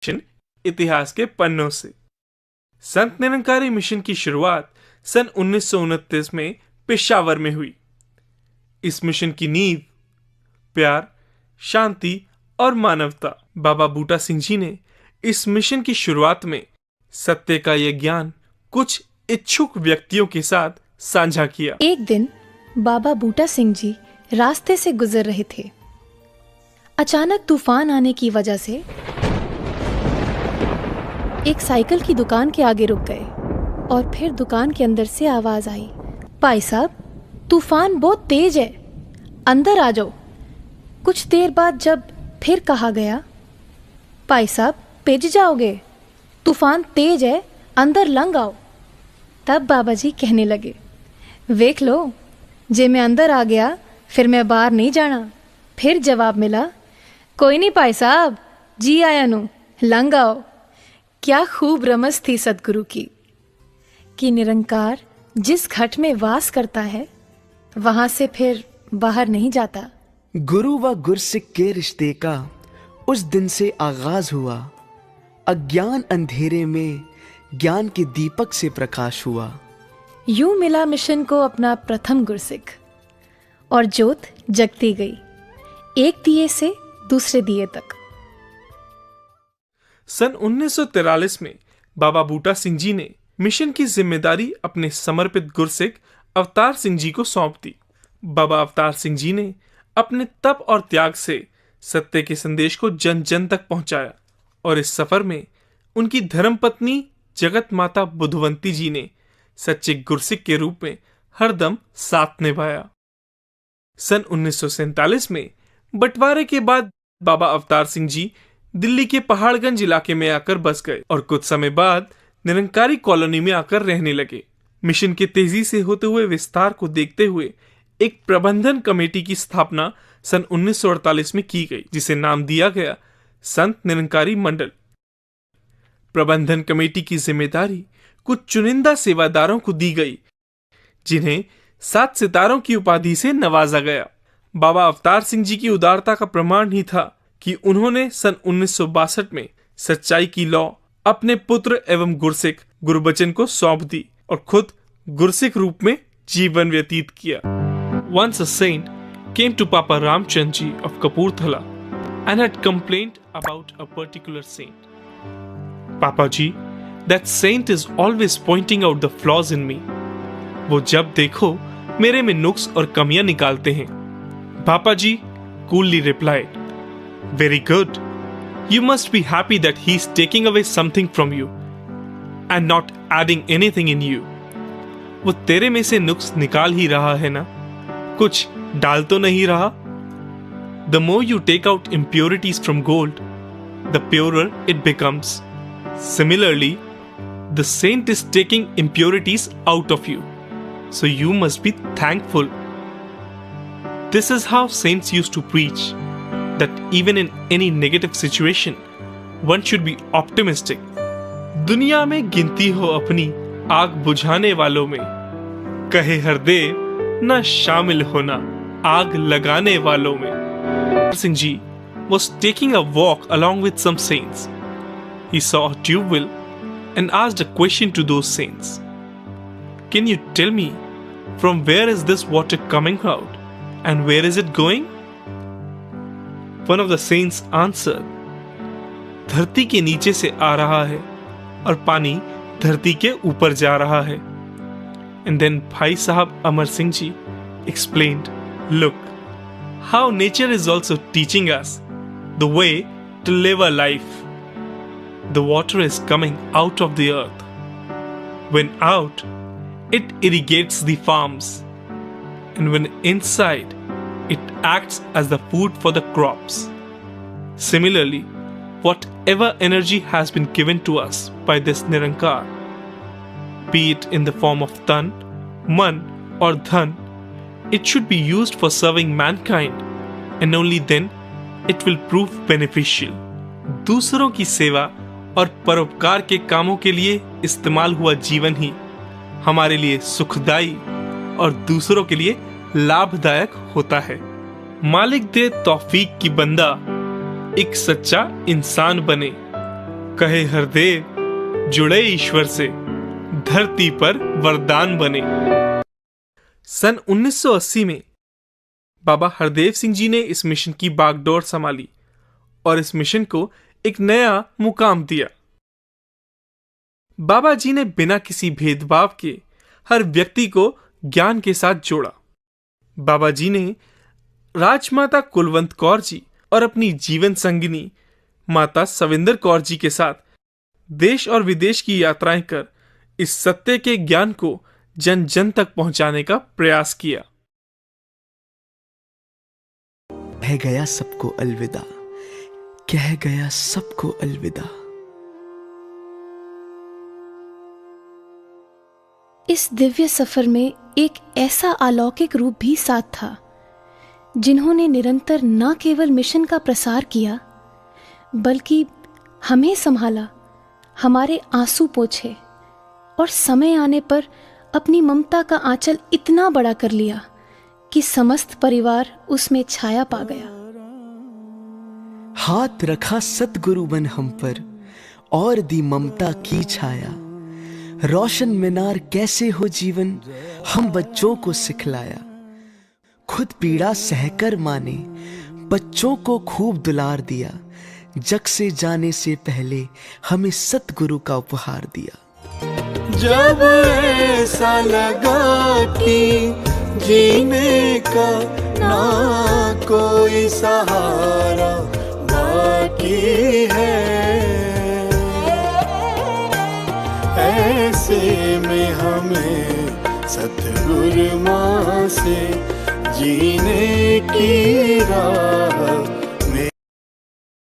Mission इतिहास के पन्नों से। संत निरंकारी मिशन की शुरुआत सन 1929 में पेशावर में हुई। इस मिशन की नींव प्यार, शांति और मानवता। बाबा बूटा सिंह जी ने इस मिशन की शुरुआत में सत्य का यह ज्ञान कुछ इच्छुक व्यक्तियों के साथ साझा किया। एक दिन बाबा बूटा सिंह जी रास्ते से गुजर रहे थे। अचानक तूफान आने की वजह से एक साइकिल की दुकान के आगे रुक गए और फिर दुकान के अंदर से आवाज आई, भाई साहब, तूफान बहुत तेज है, अंदर आ जाओ। कुछ देर बाद जब फिर कहा गया, भाई साहब, भिज जाओगे, तूफान तेज है, अंदर लंघ आओ। तब बाबा जी कहने लगे, वेख लो, जे मैं अंदर आ गया फिर मैं बाहर नहीं जाना। फिर जवाब मिला, कोई नहीं भाई साहब, जी आया नू, लंघ आओ। क्या खूब रमज थी सदगुरु की कि निरंकार जिस घट में वास करता है वहां से फिर बाहर नहीं जाता। गुरु व गुरसिक के रिश्ते का उस दिन से आगाज हुआ। अज्ञान अंधेरे में ज्ञान के दीपक से प्रकाश हुआ। यूं मिला मिशन को अपना प्रथम गुरसिक और ज्योत जगती गई, एक दिए से दूसरे दिए तक। सन 1943 में बाबा बूटा सिंह जी ने मिशन की जिम्मेदारी अपने समर्पित गुरसिक अवतार सिंह जी को सौंप दी। बाबा अवतार सिंह जी ने अपने तप और त्याग से सत्य के संदेश को जन जन तक पहुंचाया और इस सफर में उनकी धर्मपत्नी जगत माता बुधवंती जी ने सच्चे गुरसिक के रूप में हरदम साथ निभाया। सन 1947 में बंटवारे के बाद बाबा अवतार सिंह जी दिल्ली के पहाड़गंज इलाके में आकर बस गए और कुछ समय बाद निरंकारी कॉलोनी में आकर रहने लगे। मिशन के तेजी से होते हुए विस्तार को देखते हुए एक प्रबंधन कमेटी की स्थापना सन 1948 में की गई, जिसे नाम दिया गया संत निरंकारी मंडल। प्रबंधन कमेटी की जिम्मेदारी कुछ चुनिंदा सेवादारों को दी गई, जिन्हें 7 सितारों की उपाधि से नवाजा गया। बाबा अवतार सिंह जी की उदारता का प्रमाण ही था कि उन्होंने सन 1962 में सच्चाई की लौ अपने पुत्र एवं गुरसिक गुरबचन को सौंप दी और खुद गुरसिक रूप में जीवन व्यतीत किया। Once a saint came to Papa Ramchand ji of Kapurthala and had complained about a particular saint. Papa ji, that saint is always pointing out the flaws in me. वो जब देखो मेरे में नुक्स और कमियां निकालते हैं। पापा जी coolly replied, very good. You must be happy that he is taking away something from you and not adding anything in you. वो तेरे में से नुक्स निकाल ही रहा है ना, कुछ डाल तो नहीं रहा। The more you take out impurities from gold, the purer it becomes. Similarly, the saint is taking impurities out of you, so you must be thankful. This is how saints used to preach, that even in any negative situation, one should be optimistic. दुनिया में गिनती हो अपनी आग बुझाने वालों में, कहे हरदेव न शामिल होना आग लगाने वालों में। Singh ji was taking a walk along with some saints. He saw a tube well and asked a question to those saints. Can you tell me from where is this water coming out and where is it going? One of the saints answered, धरती के नीचे से आ रहा है और पानी धरती के ऊपर जा रहा है। And then Bhai Sahab Amar Singh ji explained, look, how nature is also teaching us the way to live a life. The water is coming out of the earth. When out, it irrigates the farms. And when inside, it acts as the food for the crops. Similarly, whatever energy has been given to us by this Nirankar, be it in the form of tan, man or dhan, it should be used for serving mankind and only then it will prove beneficial. दूसरों की सेवा और परोपकार के कामों के लिए इस्तेमाल हुआ जीवन ही हमारे लिए सुखदायी और दूसरों के लिए लाभदायक होता है। मालिक दे तौफीक की बंदा एक सच्चा इंसान बने कहे हरदेव जुड़े ईश्वर से, धरती पर वरदान बने। सन 1980 में बाबा हरदेव सिंह जी ने इस मिशन की बागडोर संभाली और इस मिशन को एक नया मुकाम दिया। बाबा जी ने बिना किसी भेदभाव के हर व्यक्ति को ज्ञान के साथ जोड़ा। बाबा जी ने राजमाता कुलवंत कौर जी और अपनी जीवन संगिनी माता सविंदर कौर जी के साथ देश और विदेश की यात्राएं कर इस सत्य के ज्ञान को जन जन तक पहुंचाने का प्रयास किया। कह गया सबको अलविदा, कह गया सबको अलविदा। इस दिव्य सफर में एक ऐसा अलौकिक रूप भी साथ था, जिन्होंने निरंतर न केवल मिशन का प्रसार किया बल्कि हमें संभाला, हमारे आंसू पोंछे और समय आने पर अपनी ममता का आंचल इतना बड़ा कर लिया कि समस्त परिवार उसमें छाया पा गया। हाथ रखा सतगुरु बन हम पर और दी ममता की छाया। रोशन मीनार कैसे हो जीवन हम बच्चों को सिखलाया। खुद पीड़ा सहकर माने बच्चों को खूब दुलार दिया। जग से जाने से पहले हमें सतगुरु का उपहार दिया। जब ऐसा लगा कि जीने का ना कोई सहारा बाकी है, ऐसे में हमें सतगुरु माँ से जीने की राह